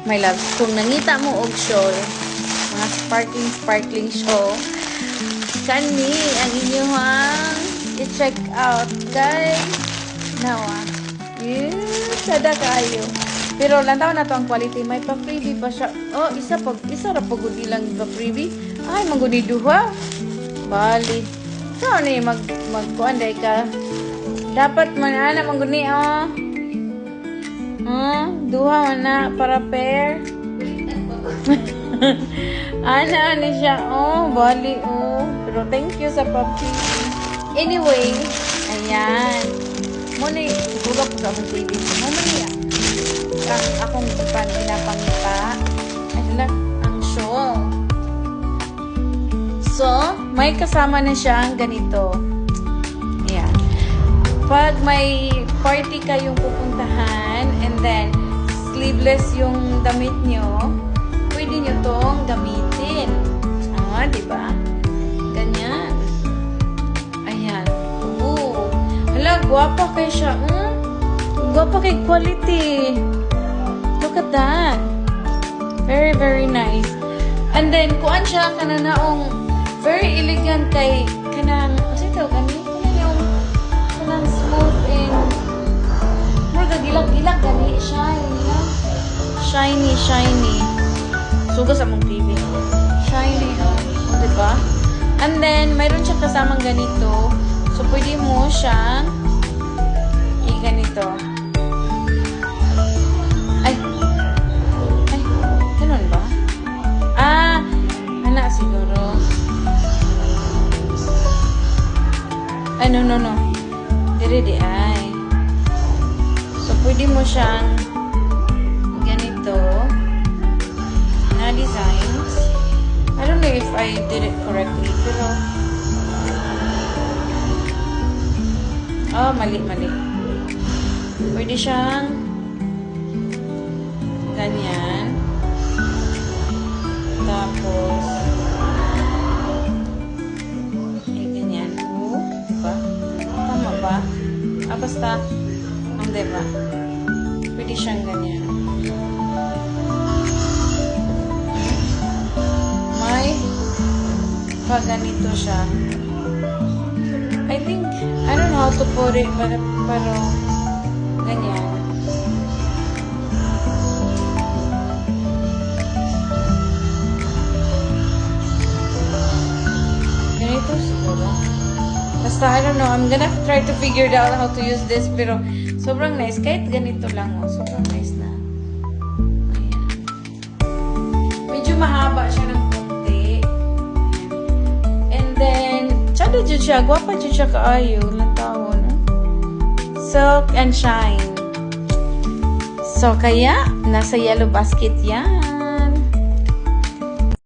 My love, kung nangita mo og shawl, mga sparkling shawl, kani ang inyong i-check out, guys. Nawa. Sada kayo. Pero lantaw na to ang quality. May pa-freebie pa siya. Oh, isa ra pagod ilang pa-freebie. Ay, mangguni duha. Bali. So, ni magkuan day ka. Dapat man ana mangguni oh. Duha man na para pair. Ana ni siya oh, bali oh. Pero thank you sa puppy. Anyway, ayan. Muna ibulok ko sa akong TV. Mamaya. Akong pinapangita. Ay, ang show. So, may kasama na siyang ganito. Ayan. Pag may party kayong pupuntahan, and then, sleeveless yung damit nyo, pwede nyo tong gamitin. Diba? Ganyan. Ayan. Hala, guwapa kayo siya. Guwapa kay quality. Look at that. Very, very nice. And then, kuan siya kananaong very elegant kay kanang, kasi ito, kanang smooth and murag gilag-gilag gani, shiny. Sugas among TV. Shiny, diba? And then, mayroon siya kasamang ganito. So, pwede mo siyang i-ganito. Ay, ganun ba? Ana siguro. Ay, no. Dire ay. So, pwede mo siyang ganito na designs. I don't know if I did it correctly, pero mali. Pwede siyang ganyan. Tapos ganyan. Diba? Tama ba? Basta diba? Pwede siyang ganyan. May ganito siya. I think, I don't know how to put it, pero ganyan. Ganito siguro. Basta, I don't know, I'm gonna try to figure out how to use this, pero sobrang nice. Kahit ganito lang, sobrang nice na. Ayan. Medyo mahaba siya ng konti. And then, tsada dyan siya. Gwapa dyan siya kaayo. Lang tao, no? Silk and shine. So, kaya, nasa yellow basket yan.